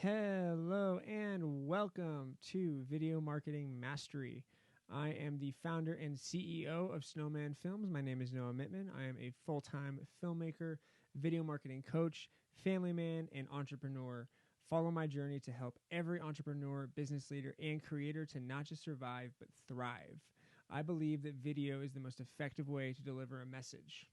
Hello and welcome to Video Marketing Mastery. I am the founder and CEO of Snowman Films. My name is Noah Mittman. I am a full-time filmmaker, video marketing coach, family man, and entrepreneur. Follow my journey to help every entrepreneur, business leader, and creator to not just survive, but thrive. I believe that video is the most effective way to deliver a message.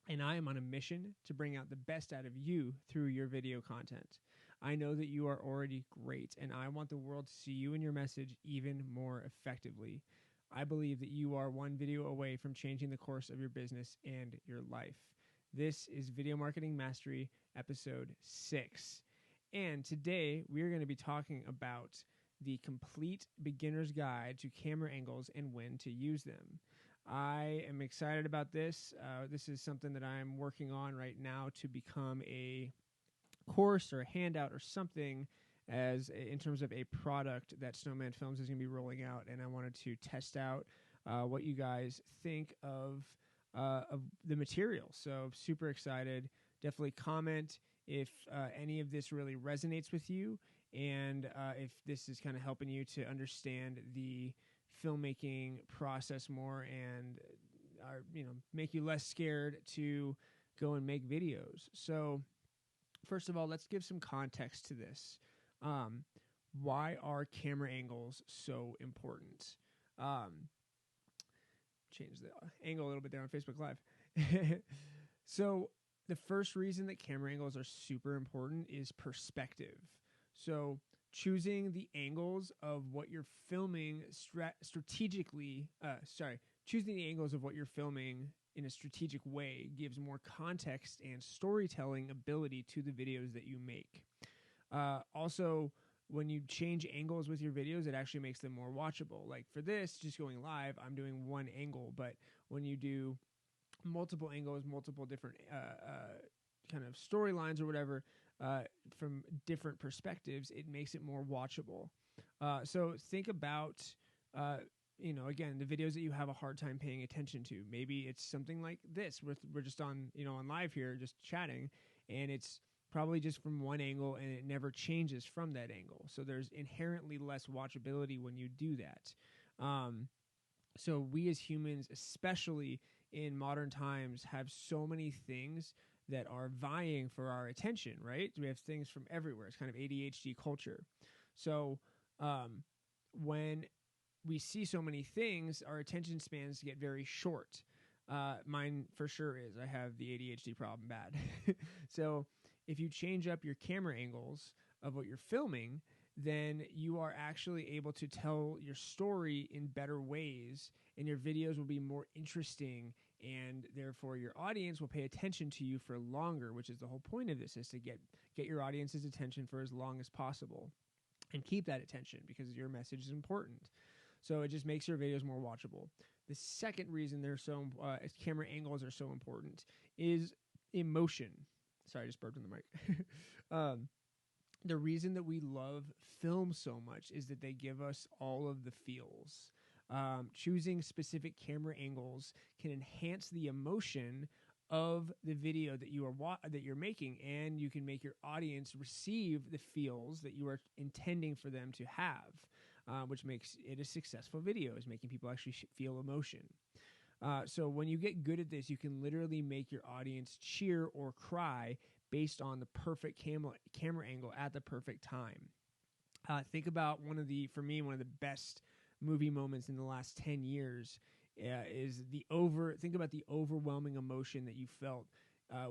And I am on a mission to bring out the best out of you through your video content. I know that you are already great, and I want the world to see you and your message even more effectively. I believe that you are one video away from changing the course of your business and your life. This is Video Marketing Mastery, episode 6. And today we are going to be talking about the complete beginner's guide to camera angles and when to use them. I am excited about this. This is something that I'm working on right now to become a course or a handout or something in terms of a product that Snowman Films is going to be rolling out, and I wanted to test out what you guys think of the material. So super excited. Definitely comment if any of this really resonates with you, and if this is kind of helping you to understand the filmmaking process more and make you less scared to go and make videos. So first of all, let's give some context to this. Why are camera angles so important? Change the angle a little bit there on Facebook Live. So the first reason that camera angles are super important is perspective. So choosing the angles of what you're filming choosing the angles of what you're filming in a strategic way gives more context and storytelling ability to the videos that you make. Also, when you change angles with your videos, it actually makes them more watchable. Like for this, just going live, I'm doing one angle, but when you do multiple angles, multiple different kind of storylines or whatever, from different perspectives, it makes it more watchable. So think about, again, the videos that you have a hard time paying attention to. Maybe it's something like this. We're just on live here, just chatting, and it's probably just from one angle, and it never changes from that angle. So there's inherently less watchability when you do that. So we as humans, especially in modern times, have so many things that are vying for our attention, right? We have things from everywhere. It's kind of ADHD culture. So when we see so many things, our attention spans get very short. Mine for sure is. I have the ADHD problem bad. So if you change up your camera angles of what you're filming, then you are actually able to tell your story in better ways, and your videos will be more interesting, and therefore your audience will pay attention to you for longer, which is the whole point of this, is to get your audience's attention for as long as possible and keep that attention because your message is important. So it just makes your videos more watchable. The second reason camera angles are so important is emotion. Sorry, I just burped in the mic. The reason that we love film so much is that they give us all of the feels. Choosing specific camera angles can enhance the emotion of the video that you're making, and you can make your audience receive the feels that you are intending for them to have, which makes it a successful video, is making people actually feel emotion. So when you get good at this, you can literally make your audience cheer or cry based on the perfect camera angle at the perfect time. Think about one of the best movie moments in the last 10 years is think about the overwhelming emotion that you felt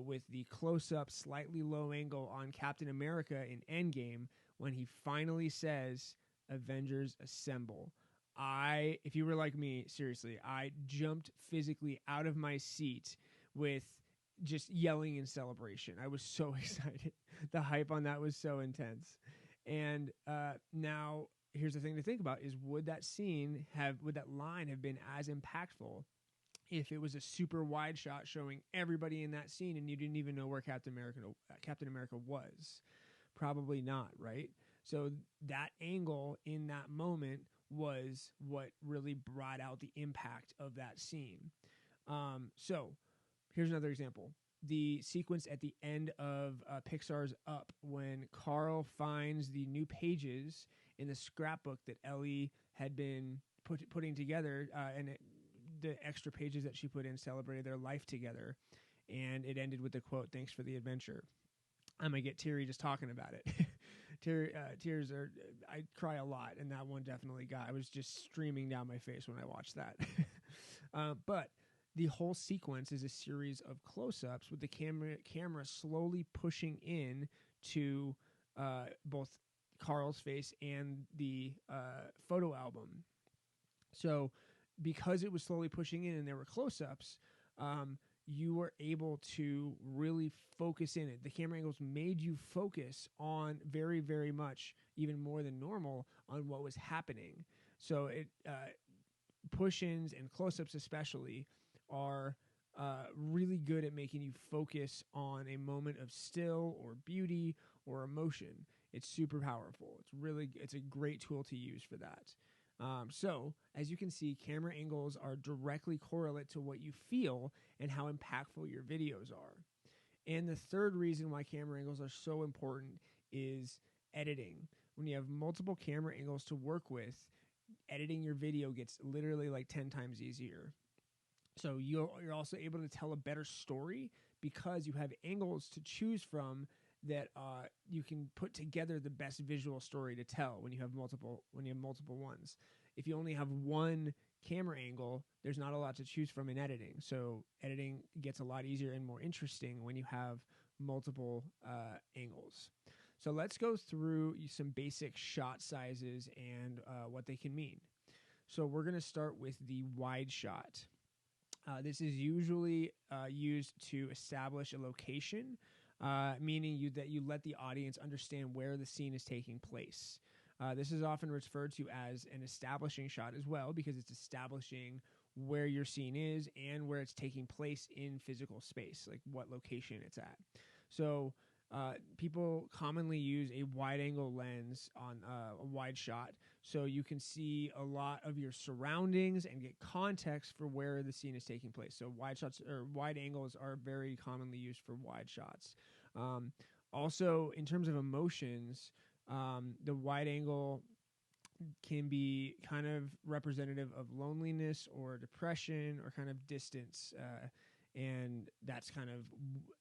with the close-up, slightly low angle on Captain America in Endgame when he finally says, "Avengers Assemble." If you were like me, seriously, I jumped physically out of my seat with just yelling in celebration. I was so excited. The hype on that was so intense. And now here's the thing to think about is would that line have been as impactful if it was a super wide shot showing everybody in that scene and you didn't even know where Captain America was? Probably not, right? So that angle in that moment was what really brought out the impact of that scene. So here's another example. the sequence at the end of Pixar's Up when Carl finds the new pages in the scrapbook that Ellie had been putting together, the extra pages that she put in celebrated their life together, and it ended with the quote, "Thanks for the adventure." I'm gonna get teary just talking about it. Tears are, I cry a lot, and that one definitely I was just streaming down my face when I watched that. But the whole sequence is a series of close-ups with the camera slowly pushing in to both Carl's face and the photo album. So because it was slowly pushing in and there were close-ups, you were able to really focus in it. The camera angles made you focus on very, very much, even more than normal, on what was happening. So it push-ins and close-ups especially are really good at making you focus on a moment of still or beauty or emotion. It's super powerful. It's a great tool to use for that. So, as you can see, camera angles are directly correlate to what you feel and how impactful your videos are. And the third reason why camera angles are so important is editing. When you have multiple camera angles to work with, editing your video gets literally like 10 times easier. So you're also able to tell a better story because you have angles to choose from that you can put together the best visual story to tell when you have multiple ones. If you only have one camera angle, there's not a lot to choose from in editing. So editing gets a lot easier and more interesting when you have multiple angles. So let's go through some basic shot sizes and what they can mean. So we're going to start with the wide shot. This is usually used to establish a location, meaning that you let the audience understand where the scene is taking place. This is often referred to as an establishing shot as well, because it's establishing where your scene is and where it's taking place in physical space, like what location it's at. So people commonly use a wide-angle lens on a wide shot, so you can see a lot of your surroundings and get context for where the scene is taking place. So wide shots or wide angles are very commonly used for wide shots. Also, in terms of emotions, the wide angle can be kind of representative of loneliness or depression or kind of distance. And that's kind of,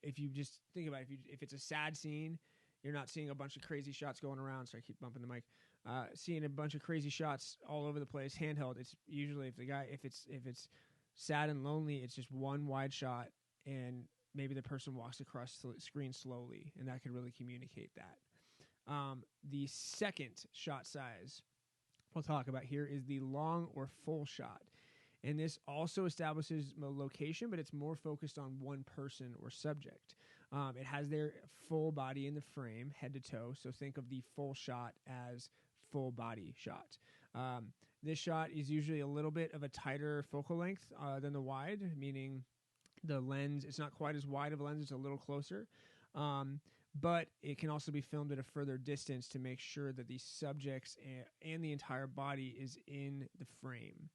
if you just think about it, if it's a sad scene, you're not seeing a bunch of crazy shots going around. So I keep bumping the mic. Seeing a bunch of crazy shots all over the place, handheld. It's usually if it's sad and lonely, it's just one wide shot, and maybe the person walks across the screen slowly, and that could really communicate that. The second shot size we'll talk about here is the long or full shot. And this also establishes a location, but it's more focused on one person or subject. It has their full body in the frame, head to toe. So think of the full shot as full body shot. This shot is usually a little bit of a tighter focal length than the wide, meaning the lens, it's not quite as wide of a lens, it's a little closer. But it can also be filmed at a further distance to make sure that the subjects and the entire body is in the frame.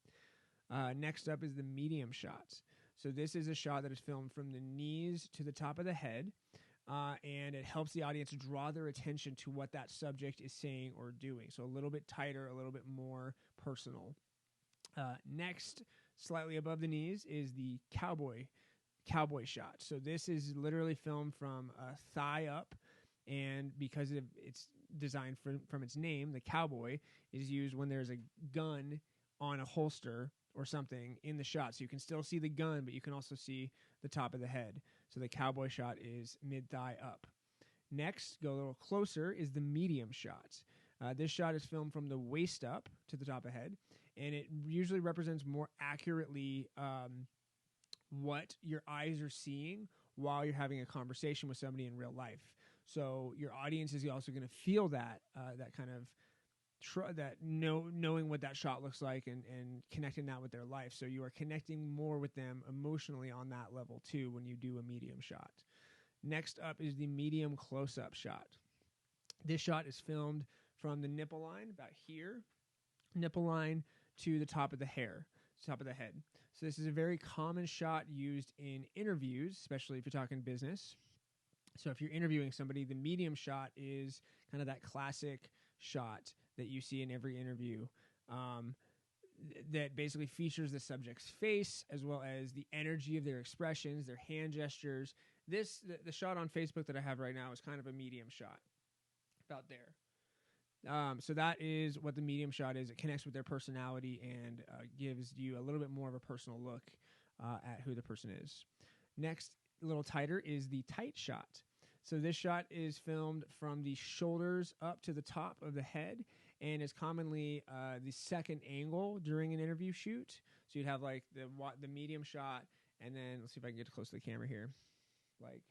Next up is the medium shots. So this is a shot that is filmed from the knees to the top of the head, and it helps the audience draw their attention to what that subject is saying or doing. So a little bit tighter, a little bit more personal. Next, slightly above the knees, is the cowboy shot. So this is literally filmed from thigh up, and because it's designed from its name, the cowboy is used when there's a gun on a holster or something in the shot. So you can still see the gun, but you can also see the top of the head. So the cowboy shot is mid-thigh up. Next, go a little closer, is the medium shot. This shot is filmed from the waist up to the top of the head, and it usually represents more accurately what your eyes are seeing while you're having a conversation with somebody in real life. So your audience is also going to feel that kind of knowing what that shot looks like and connecting that with their life. So you are connecting more with them emotionally on that level too when you do a medium shot. Next up is the medium close-up shot. This shot is filmed from the nipple line, about here, nipple line to the top of the hair. top of the head. So this is a very common shot used in interviews, especially if you're talking business. So if you're interviewing somebody, the medium shot is kind of that classic shot that you see in every interview. That basically features the subject's face as well as the energy of their expressions, their hand gestures. The shot on Facebook that I have right now is kind of a medium shot, about there. So that is what the medium shot is. It connects with their personality and gives you a little bit more of a personal look at who the person is. Next, a little tighter, is the tight shot. So this shot is filmed from the shoulders up to the top of the head, and is commonly the second angle during an interview shoot. So you'd have like the medium shot, and then let's see if I can get close to the camera here. Like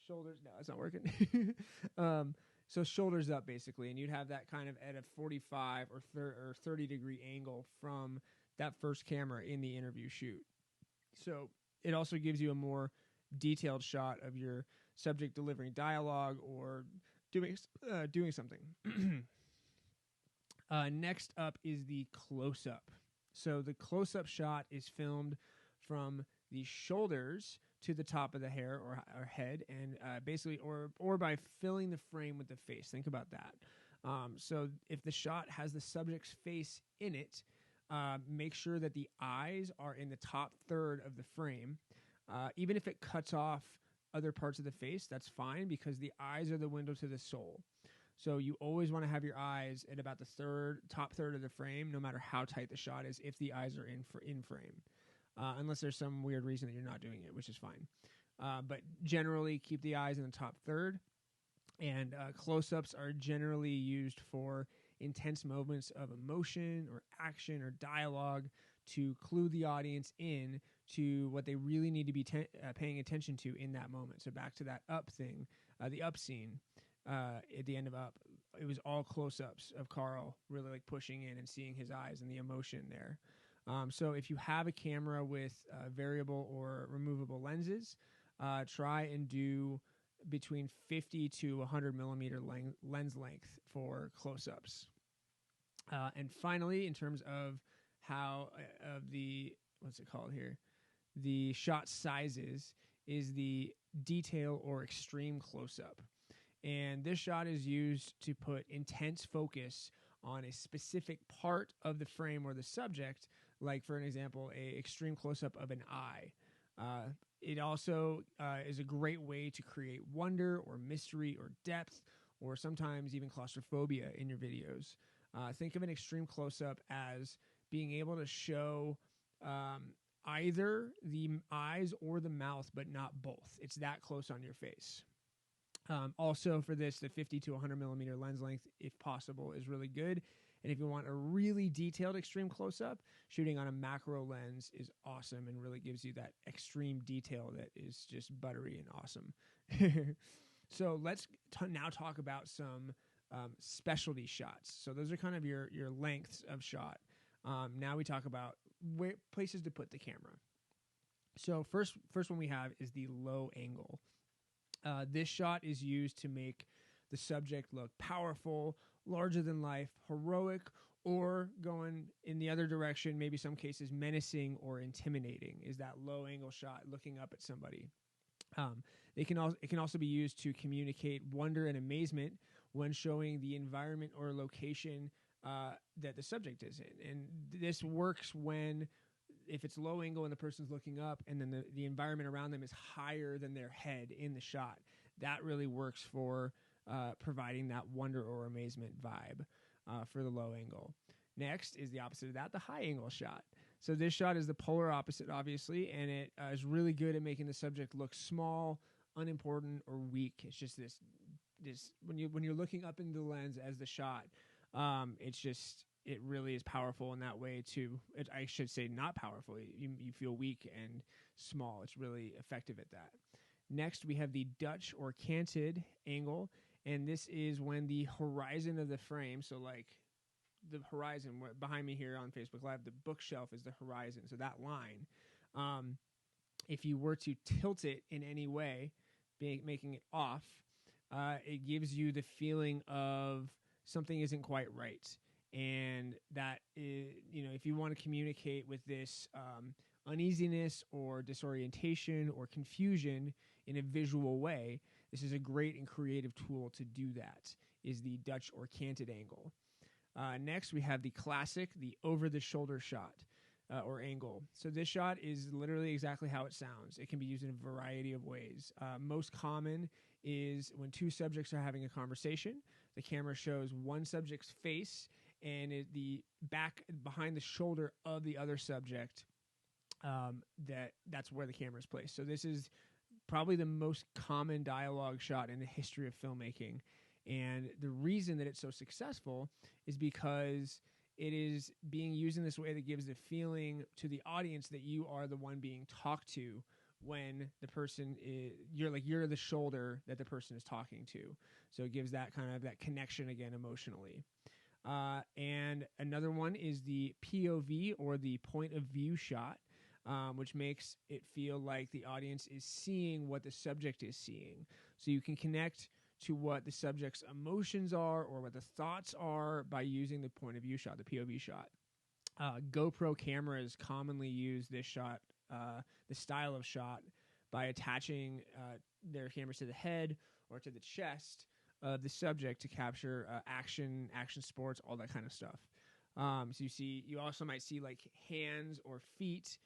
shoulders, no, it's not working. So shoulders up basically, and you'd have that kind of at a 45 or 30 degree angle from that first camera in the interview shoot. So it also gives you a more detailed shot of your subject delivering dialogue or doing something. Next up is the close-up. So the close-up shot is filmed from the shoulders to the top of the hair or head, and basically, or by filling the frame with the face. Think about that. So if the shot has the subject's face in it, make sure that the eyes are in the top third of the frame. Even if it cuts off other parts of the face, that's fine, because the eyes are the window to the soul. So you always want to have your eyes at about the top third of the frame, no matter how tight the shot is, if the eyes are in frame. Unless there's some weird reason that you're not doing it, which is fine. But generally, keep the eyes in the top third. And close-ups are generally used for intense moments of emotion or action or dialogue to clue the audience in to what they really need to be paying attention to in that moment. So back to that up thing, the up scene at the end of Up, it was all close-ups of Carl really like pushing in and seeing his eyes and the emotion there. So if you have a camera with variable or removable lenses, try and do between 50 to 100 millimeter lens length for close-ups. And finally, in terms of how what's it called here? The shot sizes is the detail or extreme close-up. And this shot is used to put intense focus on a specific part of the frame or the subject, like, for an example, a extreme close-up of an eye. It also is a great way to create wonder or mystery or depth, or sometimes even claustrophobia in your videos. Think of an extreme close-up as being able to show either the eyes or the mouth, but not both. It's that close on your face. Also for this, the 50 to 100 millimeter lens length, if possible, is really good. And if you want a really detailed extreme close-up, shooting on a macro lens is awesome and really gives you that extreme detail that is just buttery and awesome. So let's now talk about some specialty shots. So those are kind of your lengths of shot. Now we talk about places to put the camera. So first one we have is the low angle. This shot is used to make the subject look powerful, larger than life, heroic, or going in the other direction, maybe some cases menacing or intimidating, is that low angle shot looking up at somebody. It can also be used to communicate wonder and amazement when showing the environment or location that the subject is in. And this works if it's low angle and the person's looking up and then the environment around them is higher than their head in the shot. That really works for providing that wonder or amazement vibe for the low angle. Next is the opposite of that, the high angle shot. So this shot is the polar opposite, obviously, and it is really good at making the subject look small, unimportant, or weak. It's just this when you're looking up into the lens as the shot, it really is powerful in that way too. I should say not powerful. You feel weak and small. It's really effective at that. Next, we have the Dutch or canted angle, and this is when the horizon of the frame, so like the horizon behind me here on Facebook Live, the bookshelf is the horizon. So that line, if you were to tilt it in any way, making it off, it gives you the feeling of something isn't quite right. And that is, if you want to communicate with this uneasiness or disorientation or confusion in a visual way, this is a great and creative tool to do that, is the Dutch or canted angle. Next, we have the classic, the over-the-shoulder shot or angle. So this shot is literally exactly how it sounds. It can be used in a variety of ways. Most common is when two subjects are having a conversation. The camera shows one subject's face and the back behind the shoulder of the other subject. That's where the camera is placed. So this is probably the most common dialogue shot in the history of filmmaking. And the reason that it's so successful is because it is being used in this way that gives the feeling to the audience that you are the one being talked to when the person is, you're the shoulder that the person is talking to. So it gives that kind of that connection again emotionally. And another one is the POV or the point of view shot, which makes it feel like the audience is seeing what the subject is seeing. So you can connect to what the subject's emotions are or what the thoughts are by using the point of view shot, the POV shot. GoPro cameras commonly use this shot, the style of shot, by attaching their cameras to the head or to the chest of the subject to capture action sports, all that kind of stuff. So you also might see like hands or feet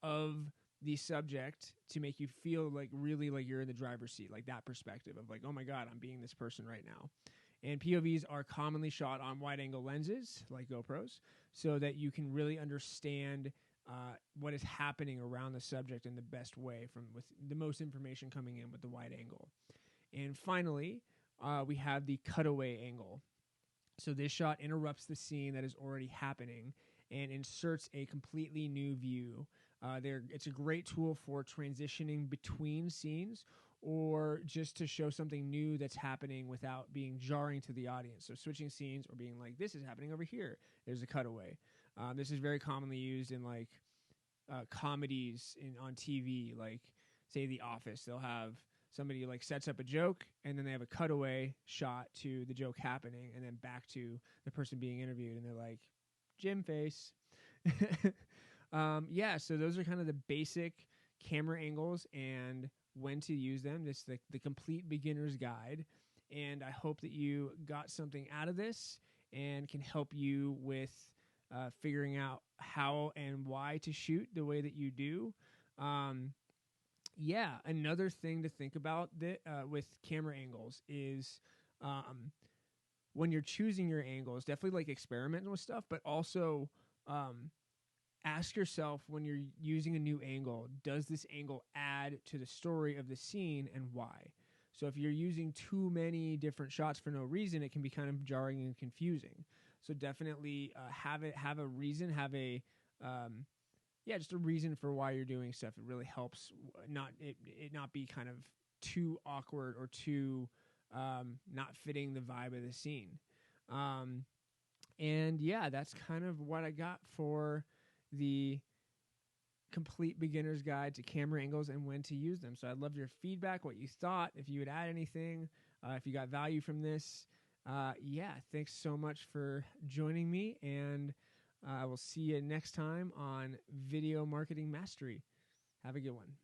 of the subject to make you feel like really like you're in the driver's seat, like that perspective of like, oh my God, I'm being this person right now. And POVs are commonly shot on wide angle lenses like GoPros so that you can really understand what is happening around the subject in the best way, with the most information coming in with the wide angle. And finally, we have the cutaway angle. So this shot interrupts the scene that is already happening and inserts a completely new view. It's a great tool for transitioning between scenes or just to show something new that's happening without being jarring to the audience. So switching scenes or being like, this is happening over here. There's a cutaway. This is very commonly used in like comedies on TV, like say The Office. They'll have somebody like sets up a joke and then they have a cutaway shot to the joke happening and then back to the person being interviewed and they're like, Jim face. So those are kind of the basic camera angles and when to use them. This is the complete beginner's guide. And I hope that you got something out of this and can help you with figuring out how and why to shoot the way that you do. Another thing to think about with camera angles is when you're choosing your angles, definitely like experimenting with stuff, but also ask yourself when you're using a new angle, does this angle add to the story of the scene and why? So if you're using too many different shots for no reason, it can be kind of jarring and confusing. So definitely have a reason, just a reason for why you're doing stuff. It really helps it not be kind of too awkward or too not fitting the vibe of the scene. That's kind of what I got for the complete beginner's guide to camera angles and when to use them. So I'd love your feedback, what you thought, if you would add anything, if you got value from this. Thanks so much for joining me, and I will see you next time on Video Marketing Mastery. Have a good one.